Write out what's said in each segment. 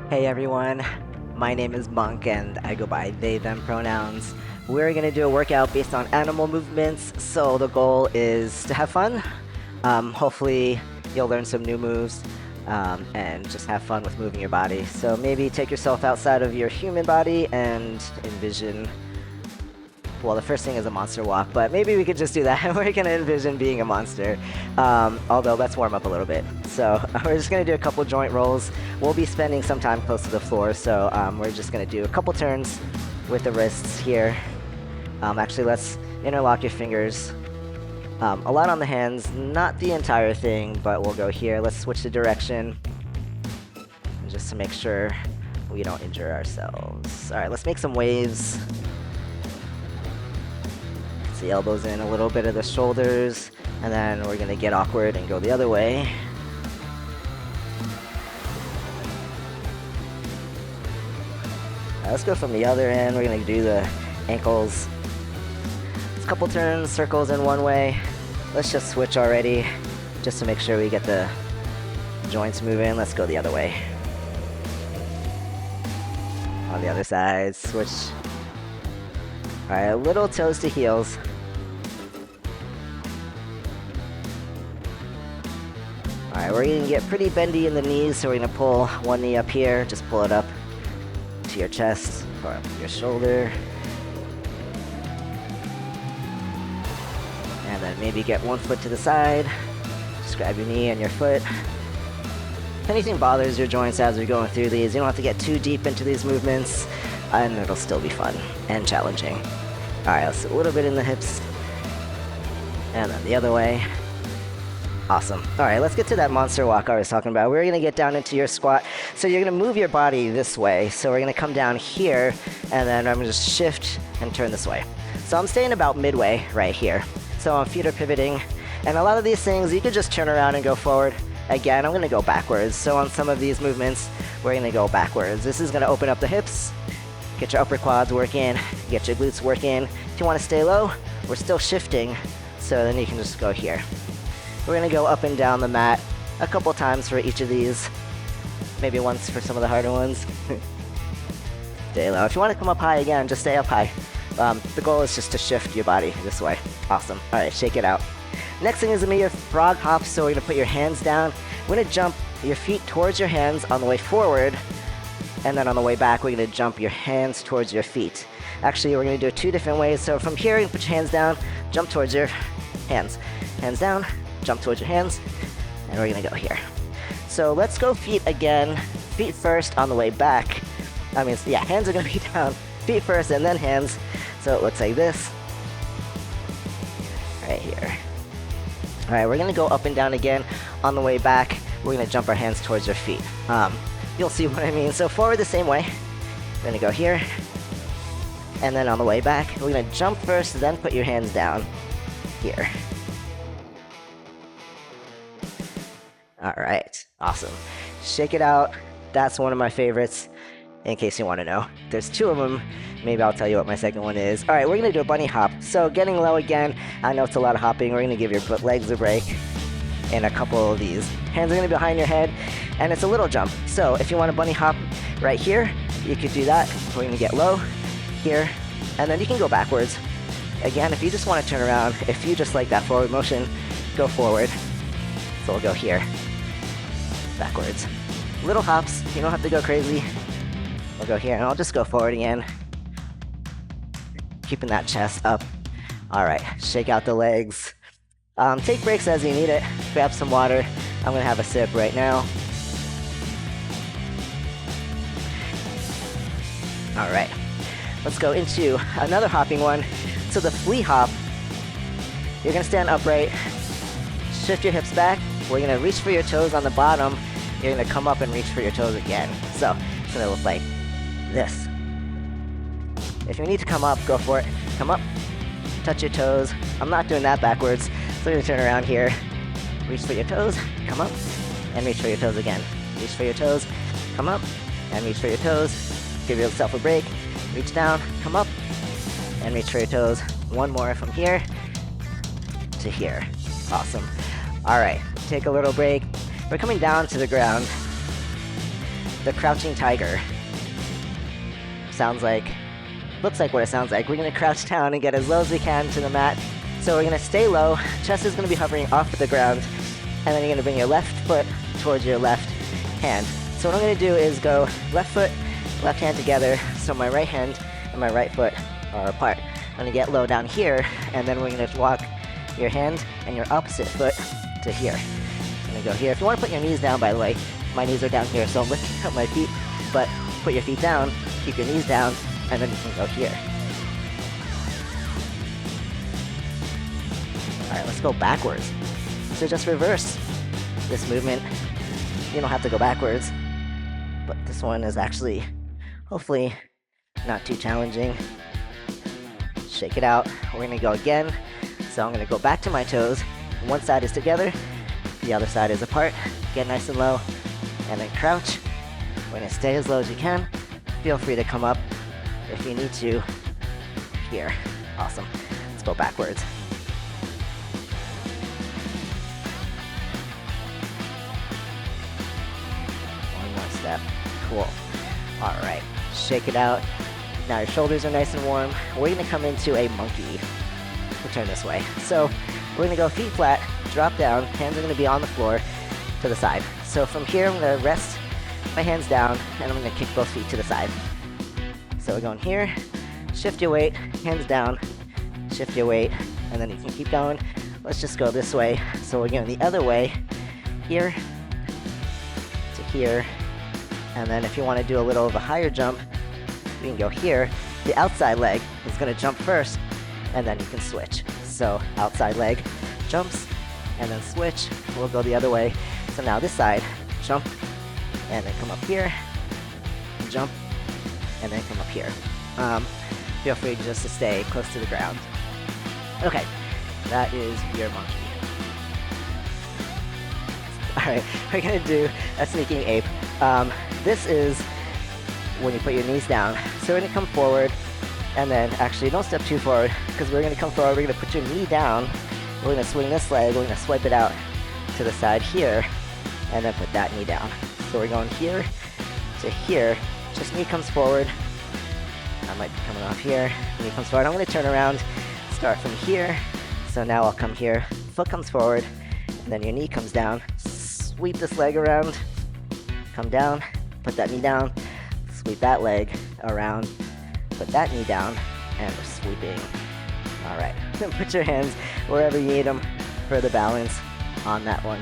Hey everyone, my name is Monk and I go by they them pronouns. We're gonna do a workout based on animal movements, so the goal is to have fun. Hopefully you'll learn some new moves and just have fun with moving your body. So maybe take yourself outside of your human body and envision, well, the first thing is a monster walk, but maybe we could just do that. We're gonna envision being a monster, although let's warm up a little bit. So we're just gonna do a couple joint rolls. We'll be spending some time close to the floor, so we're just gonna do a couple turns with the wrists here. Actually, let's interlock your fingers. A lot on the hands, not the entire thing, but we'll go here. Let's switch the direction, just to make sure we don't injure ourselves. All right, let's make some waves. The elbows in, a little bit of the shoulders, and then we're gonna get awkward and go the other way. Let's go from the other end. We're gonna do the ankles. It's a couple turns, circles in one way. Let's just switch already, just to make sure we get the joints moving. Let's go the other way. On the other side, switch. Alright, a little toes to heels. Alright, we're gonna get pretty bendy in the knees, so we're gonna pull one knee up here, just pull it up to your chest or your shoulder. And then maybe get one foot to the side. Just grab your knee and your foot. If anything bothers your joints as we're going through these, you don't have to get too deep into these movements, and it'll still be fun and challenging. Alright, let's do a little bit in the hips, and then the other way. Awesome. Alright, let's get to that monster walk I was talking about. We're gonna get down into your squat, so you're gonna move your body this way. So we're gonna come down here, and then I'm gonna just shift and turn this way. So I'm staying about midway right here. So feet are pivoting, and a lot of these things you could just turn around and go forward. Again, I'm gonna go backwards. So on some of these movements, we're gonna go backwards. This is gonna open up the hips, get your upper quads working, get your glutes working. If you want to stay low, we're still shifting, so then you can just go here. We're gonna go up and down the mat a couple times for each of these. Maybe once for some of the harder ones. Stay low. If you want to come up high again, just stay up high. The goal is just to shift your body this way. Awesome. All right, shake it out. Next thing is gonna be your frog hop, so we're gonna put your hands down. We're gonna jump your feet towards your hands on the way forward, and then on the way back, we're gonna jump your hands towards your feet. Actually, we're gonna do it two different ways. So from here, you can put your hands down, jump towards your hands. Hands down, jump towards your hands, and we're gonna go here. So let's go feet again. Feet first on the way back. Hands are gonna be down. Feet first and then hands. So it looks like this. Right here. All right, we're gonna go up and down again. On the way back, we're gonna jump our hands towards our feet. You'll see what I mean. So forward the same way. We're gonna go here. And then on the way back, we're gonna jump first, then put your hands down here. All right, awesome. Shake it out. That's one of my favorites, in case you want to know. There's two of them. Maybe I'll tell you what my second one is. All right, we're gonna do a bunny hop. So getting low again. I know it's a lot of hopping. We're gonna give your legs a break in a couple of these. Hands are gonna be behind your head, and it's a little jump. So if you want a bunny hop right here, you could do that. We're gonna get low here, and then you can go backwards. Again, if you just want to turn around, if you just like that forward motion, go forward. So we'll go here, backwards. Little hops, you don't have to go crazy. We'll go here, and I'll just go forward again. Keeping that chest up. All right, shake out the legs. Take breaks as you need it. Grab some water. I'm gonna have a sip right now. All right, let's go into another hopping one. So the flea hop, you're gonna stand upright, shift your hips back. We're gonna reach for your toes on the bottom. You're gonna come up and reach for your toes again. So it's gonna look like this. If you need to come up, go for it. Come up, touch your toes. I'm not doing that backwards, so we're gonna turn around here. Reach for your toes, come up, and reach for your toes again. Reach for your toes, come up, and reach for your toes. Give yourself a break. Reach down, come up, and reach for your toes. One more from here to here. Awesome. All right, take a little break. We're coming down to the ground. the crouching tiger. Looks like what it sounds like. We're gonna crouch down and get as low as we can to the mat. So we're gonna stay low, chest is gonna be hovering off the ground, and then you're gonna bring your left foot towards your left hand. So what I'm gonna do is go left foot, left hand together, so my right hand and my right foot are apart. I'm gonna get low down here, and then we're gonna walk your hand and your opposite foot to here. I'm gonna go here. If you wanna put your knees down, by the way, my knees are down here, so I'm lifting up my feet, but put your feet down, keep your knees down, and then you can go here. Alright, let's go backwards. So just reverse this movement. You don't have to go backwards, but this one is actually, hopefully, not too challenging. Shake it out. We're gonna go again. So I'm gonna go back to my toes. One side is together, the other side is apart. Get nice and low, and then crouch. We're gonna stay as low as you can. Feel free to come up if you need to here. Awesome. Let's go backwards. One more step. Cool. All right. Shake it out. Now your shoulders are nice and warm. We're gonna come into a monkey. We'll turn this way. So we're gonna go feet flat, drop down, hands are gonna be on the floor to the side. So from here, I'm gonna rest my hands down, and I'm gonna kick both feet to the side. So we're going here, shift your weight, hands down, shift your weight, and then you can keep going. Let's just go this way. So we're going the other way, here to here, and then if you want to do a little of a higher jump, you can go here. The outside leg is going to jump first, and then you can switch. So outside leg jumps, and then switch. We'll go the other way. So now this side, jump, and then come up here, jump, and then come up here. Feel free just to stay close to the ground. Okay, that is your monkey. Alright, we're gonna do a sneaking ape. This is when you put your knees down. So we're gonna come forward, and then actually don't step too forward, because we're gonna come forward, we're gonna put your knee down, we're gonna swing this leg, we're gonna swipe it out to the side here, and then put that knee down. So we're going here to here. Just knee comes forward. I might be coming off here. Knee comes forward. I'm going to turn around, start from here. So now I'll come here. Foot comes forward, and then your knee comes down. Sweep this leg around. Come down. Put that knee down. Sweep that leg around. Put that knee down, and we're sweeping. All right. Then put your hands wherever you need them for the balance on that one.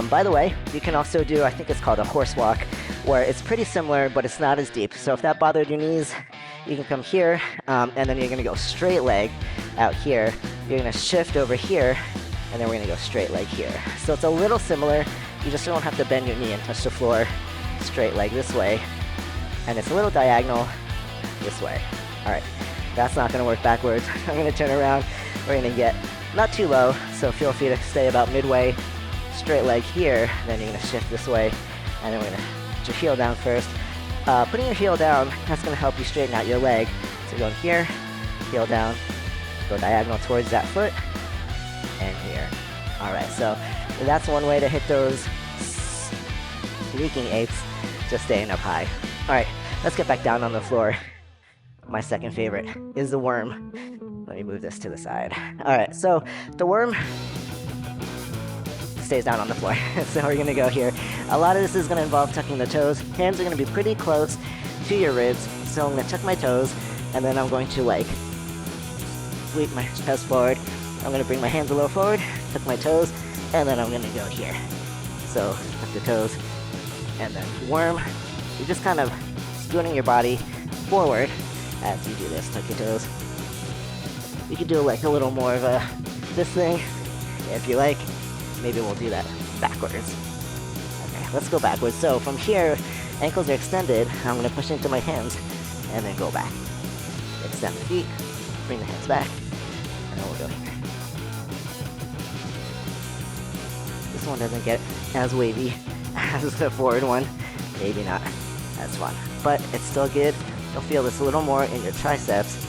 By the way, you can also do, I think it's called a horse walk, where it's pretty similar, but it's not as deep. So if that bothered your knees, you can come here, and then you're gonna go straight leg out here. You're gonna shift over here, and then we're gonna go straight leg here. So it's a little similar. You just don't have to bend your knee and touch the floor. Straight leg this way, and it's a little diagonal this way. All right, that's not gonna work backwards. I'm gonna turn around. We're gonna get not too low, so feel free to stay about midway. Straight leg here, then you're gonna shift this way, and then we're gonna put your heel down first. Putting your heel down, that's gonna help you straighten out your leg. So going here, heel down, go diagonal towards that foot, and here. All right, so that's one way to hit those sneaking apes, just staying up high. All right, let's get back down on the floor. My second favorite is the worm. Let me move this to the side. All right, so the worm stays down on the floor. So we're gonna go here. A lot of this is gonna involve tucking the toes. Hands are gonna be pretty close to your ribs. So I'm gonna tuck my toes, and then I'm going to like sweep my chest forward. I'm gonna bring my hands a little forward, tuck my toes, and then I'm gonna go here. So tuck the toes, and then worm. You're just kind of scooting your body forward as you do this. Tuck your toes. You could do like a little more of a this thing if you like. Maybe we'll do that backwards. Okay, let's go backwards. So from here, ankles are extended. I'm gonna push into my hands and then go back. Extend the feet, bring the hands back, and then we'll go here. This one doesn't get as wavy as the forward one. Maybe not as fun, but it's still good. You'll feel this a little more in your triceps.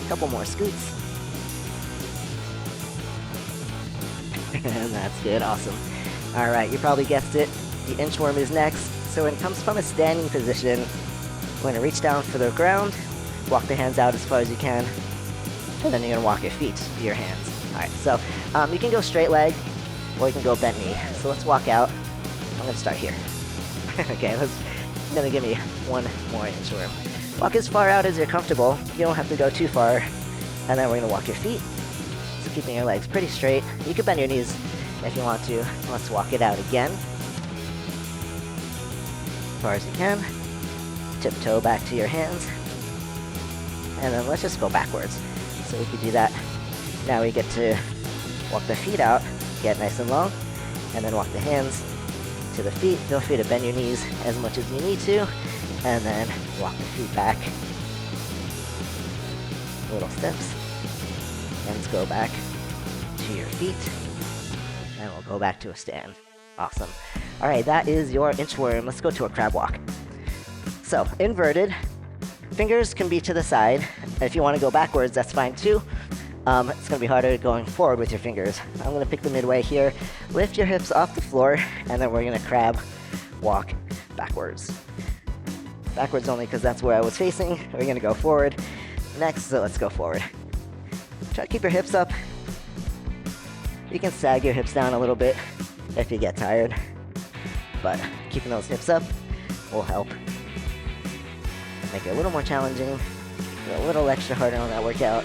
A couple more scoots. And that's good, awesome. All right, you probably guessed it. The inchworm is next. So when it comes from a standing position, we're going to reach down for the ground, walk the hands out as far as you can, and then you're going to walk your feet to your hands. All right, so you can go straight leg, or you can go bent knee. So let's walk out. I'm going to start here. Okay, gonna give me one more inchworm. Walk as far out as you're comfortable. You don't have to go too far. And then we're gonna walk your feet. So keeping your legs pretty straight. You can bend your knees if you want to. Let's walk it out again. As far as you can. Tiptoe back to your hands. And then let's just go backwards. So we could do that. Now we get to walk the feet out, get nice and long, and then walk the hands to the feet. Feel free to bend your knees as much as you need to, and then walk the feet back. Little steps. Hands go back to your feet, and we'll go back to a stand. Awesome. All right, that is your inchworm. Let's go to a crab walk. So, inverted. Fingers can be to the side. If you want to go backwards, that's fine too. It's going to be harder going forward with your fingers. I'm going to pick the midway here. Lift your hips off the floor, and then we're going to crab walk backwards. Backwards only because that's where I was facing. We're going to go forward next, so let's go forward. Try to keep your hips up. You can sag your hips down a little bit if you get tired, but keeping those hips up will help. Make it a little more challenging, a little extra harder on that workout.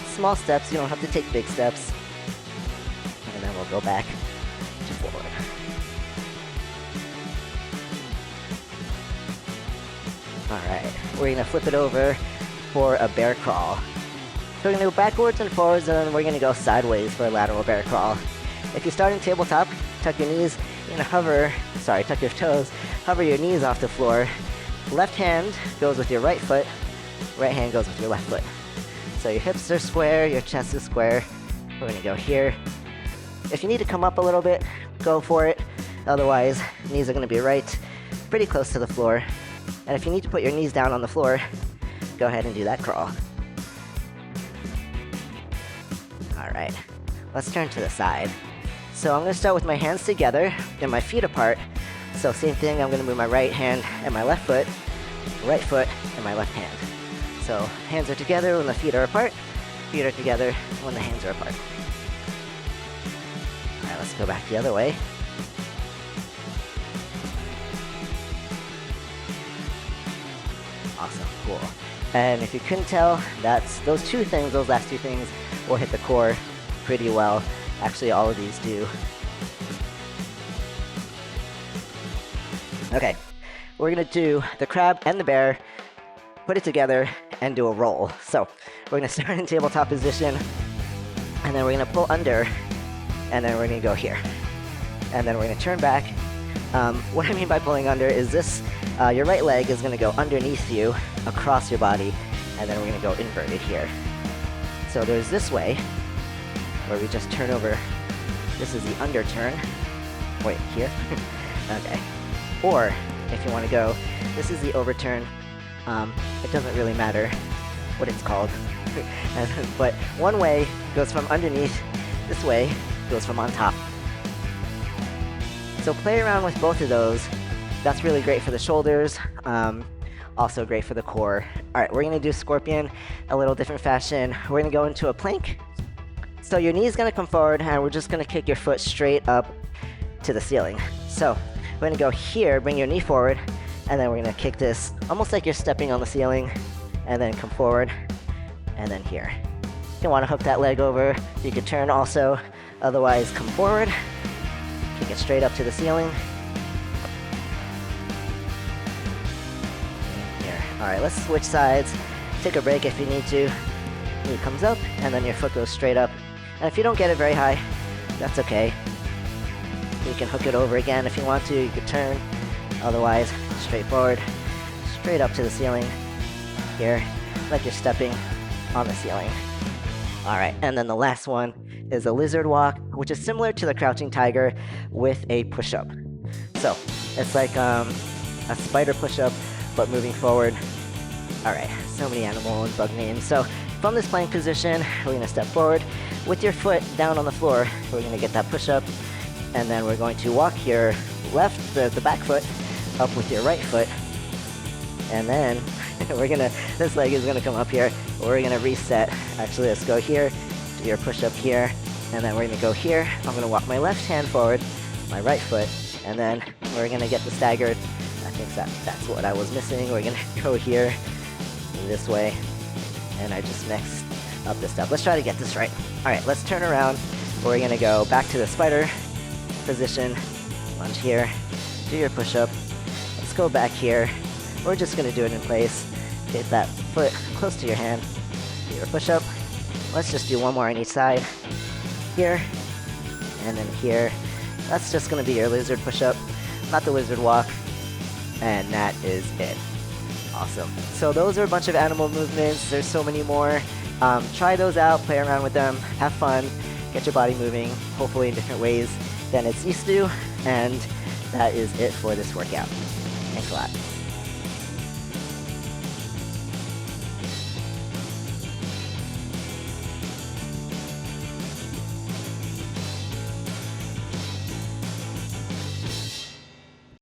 Small steps, you don't have to take big steps. And then we'll go back to forward. Alright, we're going to flip it over for a bear crawl. So we're going to go backwards and forwards, and then we're going to go sideways for a lateral bear crawl. If you start in tabletop, tuck your knees, you're going to tuck your toes, hover your knees off the floor. Left hand goes with your right foot, right hand goes with your left foot. So your hips are square, your chest is square. We're going to go here. If you need to come up a little bit, go for it. Otherwise, knees are going to be right, pretty close to the floor. And if you need to put your knees down on the floor, go ahead and do that crawl. Alright, let's turn to the side. So I'm going to start with my hands together and my feet apart. So same thing, I'm going to move my right hand and my left foot and my left hand. So hands are together when the feet are apart, feet are together when the hands are apart. Alright, let's go back the other way. Awesome, cool. And if you couldn't tell, that's those last two things will hit the core pretty well. Actually, all of these do. Okay, we're gonna do the crab and the bear, put it together, and do a roll. So we're gonna start in tabletop position, and then we're gonna pull under, and then we're gonna go here. And then we're gonna turn back. What I mean by pulling under is this, your right leg is gonna go underneath you, across your body, and then we're gonna go inverted here. So there's this way, where we just turn over. This is the under turn. Wait, here? Okay. Or, if you want to go, this is the overturn. It doesn't really matter what it's called. But one way goes from underneath, this way goes from on top. So play around with both of those. That's really great for the shoulders, also great for the core. Alright, we're going to do scorpion a little different fashion. We're going to go into a plank. So your knee's going to come forward, and we're just going to kick your foot straight up to the ceiling. So we're going to go here, bring your knee forward, and then we're going to kick this almost like you're stepping on the ceiling, and then come forward, and then here. If you want to hook that leg over, you could turn also. Otherwise, come forward, kick it straight up to the ceiling. Here. Alright, let's switch sides. Take a break if you need to. Knee comes up, and then your foot goes straight up. And if you don't get it very high, that's okay. You can hook it over again if you want to. You could turn. Otherwise, straight forward, straight up to the ceiling. Here, like you're stepping on the ceiling. Alright, and then the last one is a lizard walk, which is similar to the crouching tiger with a push-up. So, it's like a spider push-up, but moving forward. Alright, so many animal and bug names. So, from this plank position, we're going to step forward. With your foot down on the floor, we're going to get that push-up. and then we're going to walk your the back foot up with your right foot, and then this leg is gonna come up here. We're gonna reset. Actually, let's go here, do your push up here, and then we're gonna go here. I'm gonna walk my left hand forward, my right foot, and then we're gonna get the staggered. I think that's what I was missing. We're gonna go here, this way, and I just mixed up this stuff. Let's try to get this right. All right, let's turn around. We're gonna go back to the spider position, lunge here, do your push-up. Let's go back here. We're just gonna do it in place. Get that foot close to your hand, do your push-up. Let's just do one more on each side. Here, and then here. That's just gonna be your lizard push-up, not the lizard walk, and that is it. Awesome. So those are a bunch of animal movements. There's so many more. Try those out, play around with them, have fun, get your body moving, hopefully in different ways than it's used to, and that is it for this workout. Thanks a lot.